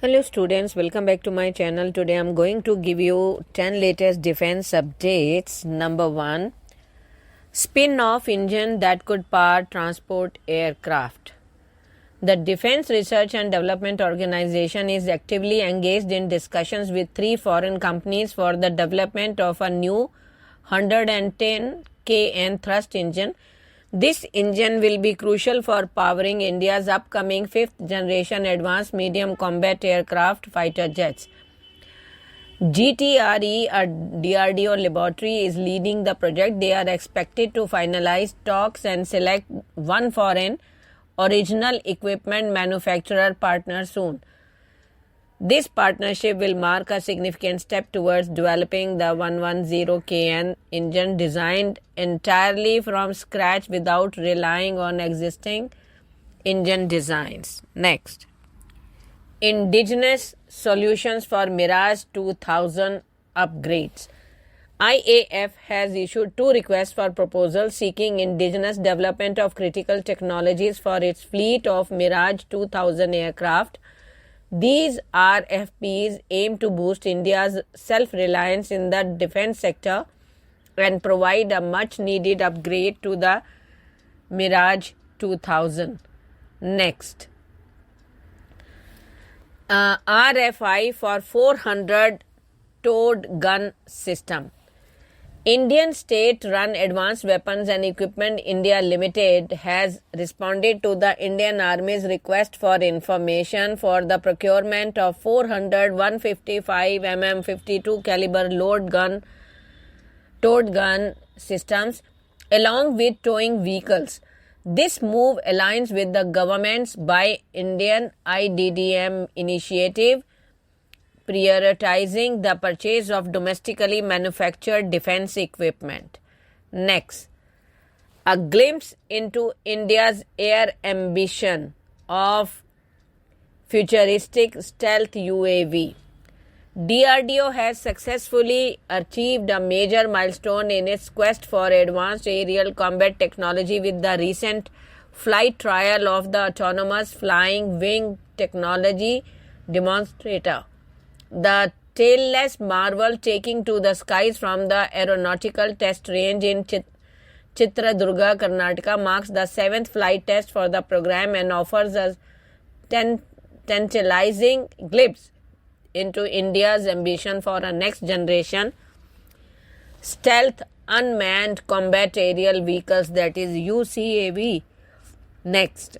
Hello students, welcome back to my channel. Today I'm going to give you 10 latest defense updates. Number 1, spin-off engine that could power transport aircraft. The Defense Research and Development Organization is actively engaged in discussions with 3 foreign companies for the development of a new 110 kN thrust engine. This engine will be crucial for powering India's upcoming 5th generation advanced medium combat aircraft fighter jets. GTRE, a DRDO laboratory, is leading the project. They are expected to finalize talks and select one foreign original equipment manufacturer partner soon. This partnership will mark a significant step towards developing the 110 kN engine designed entirely from scratch without relying on existing engine designs. Next, Indigenous solutions for Mirage 2000 upgrades. IAF has issued 2 requests for proposals seeking indigenous development of critical technologies for its fleet of Mirage 2000 aircraft. These RFPs aim to boost India's self-reliance in the defense sector and provide a much-needed upgrade to the Mirage 2000. Next, RFI for 400 towed gun system. Indian state-run Advanced Weapons and Equipment India Limited has responded to the Indian Army's request for information for the procurement of 400 155 mm 52 caliber towed gun systems along with towing vehicles. This move aligns with the government's Buy Indian IDDM initiative, prioritizing the purchase of domestically manufactured defense equipment. Next, a glimpse into India's air ambition of Futuristic Stealth UAV. DRDO has successfully achieved a major milestone in its quest for advanced aerial combat technology with the recent flight trial of the autonomous flying wing technology demonstrator. The tailless marvel taking to the skies from the aeronautical test range in Chitradurga, Karnataka marks the 7th flight test for the program and offers a tantalizing glimpse into India's ambition for a next generation stealth unmanned combat aerial vehicles, that is UCAV. Next,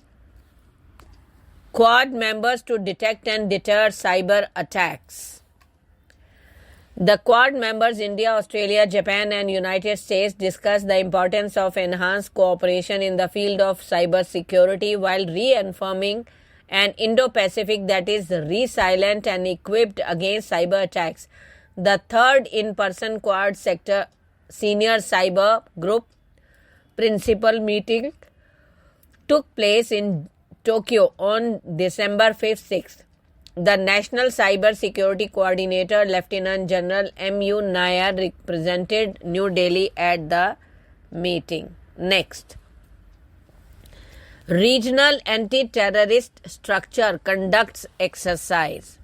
Quad members to detect and deter cyber attacks. The Quad members India, Australia, Japan and United States discussed the importance of enhanced cooperation in the field of cyber security while reaffirming an Indo-Pacific that is resilient and equipped against cyber attacks. The 3rd in-person Quad sector senior cyber group principal meeting took place in Tokyo on December 5th-6th. The National Cyber Security Coordinator, Lieutenant General M.U. Nair, represented New Delhi at the meeting. Next, Regional Anti-Terrorist Structure conducts exercise.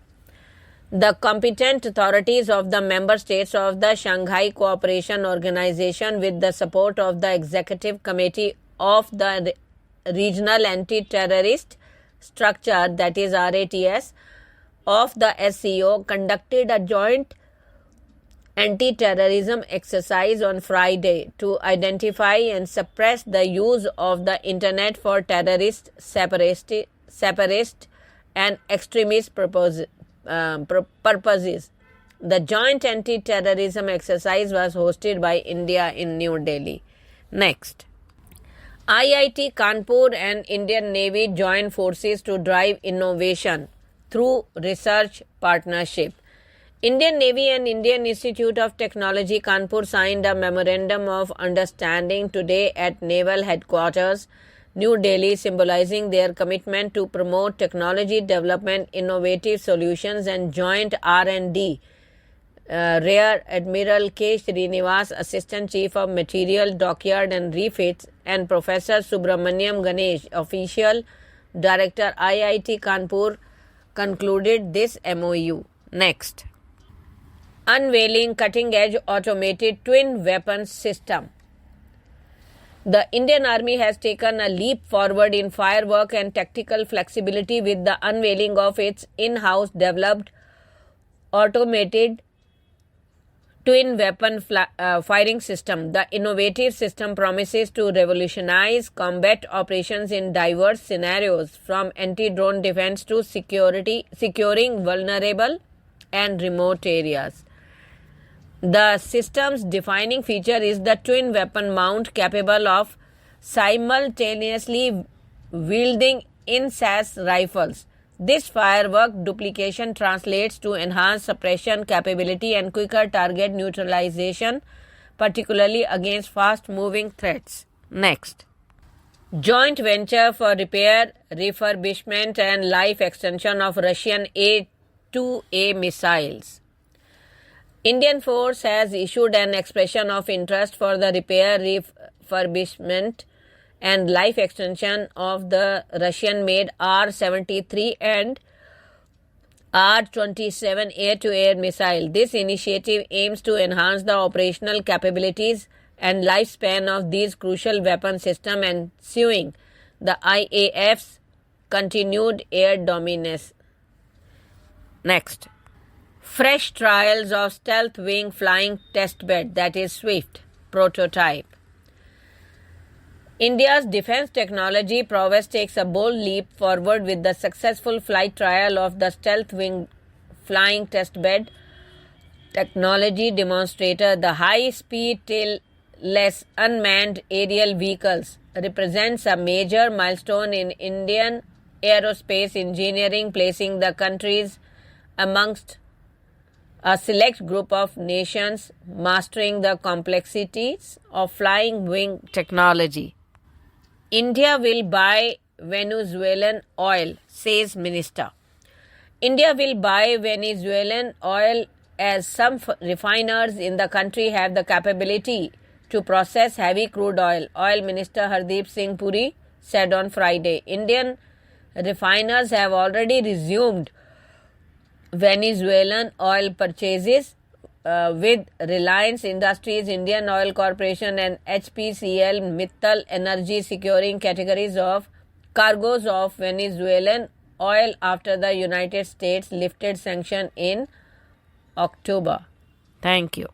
The competent authorities of the member states of the Shanghai Cooperation Organization, with the support of the Executive Committee of the Regional Anti-Terrorist Structure, that is RATS, of the SCO, conducted a joint anti-terrorism exercise on Friday to identify and suppress the use of the internet for terrorist, separatist and extremist purposes. The joint anti-terrorism exercise was hosted by India in New Delhi. Next, IIT Kanpur and Indian Navy join forces to drive innovation through research partnership. Indian Navy and Indian Institute of Technology Kanpur signed a memorandum of understanding today at Naval Headquarters, New Delhi, symbolizing their commitment to promote technology development, innovative solutions and joint R&D. Rear Admiral K. Srinivas, Assistant Chief of Material, Dockyard and Refits, and Professor Subramaniam Ganesh, Official Director, IIT Kanpur concluded this MOU. Next. Unveiling cutting-edge automated twin weapons system. The Indian Army has taken a leap forward in firework and tactical flexibility with the unveiling of its in-house developed automated twin weapon firing system. The innovative system promises to revolutionize combat operations in diverse scenarios, from anti-drone defense to securing vulnerable and remote areas. The system's defining feature is the twin weapon mount capable of simultaneously wielding INSAS rifles. This firework duplication translates to enhanced suppression capability and quicker target neutralization, particularly against fast-moving threats. Next. Joint venture for repair, refurbishment and life extension of Russian A-2A missiles. Indian force has issued an expression of interest for the repair, refurbishment and life extension of the Russian-made R-73 and R-27 air-to-air missile. This initiative aims to enhance the operational capabilities and lifespan of these crucial weapon systems, ensuring the IAF's continued air dominance. Next. Fresh trials of stealth wing flying testbed, that is SWIFT, prototype. India's defense technology prowess takes a bold leap forward with the successful flight trial of the stealth wing flying testbed technology demonstrator. The high-speed tailless unmanned aerial vehicles represents a major milestone in Indian aerospace engineering, placing the countries amongst a select group of nations mastering the complexities of flying wing technology. India will buy Venezuelan oil, says Minister. India will buy Venezuelan oil as some refiners in the country have the capability to process heavy crude oil, Oil Minister Hardeep Singh Puri said on Friday. Indian refiners have already resumed Venezuelan oil purchases with Reliance Industries, Indian Oil Corporation and HPCL Mittal Energy securing categories of cargoes of Venezuelan oil after the United States lifted sanction in October. Thank you.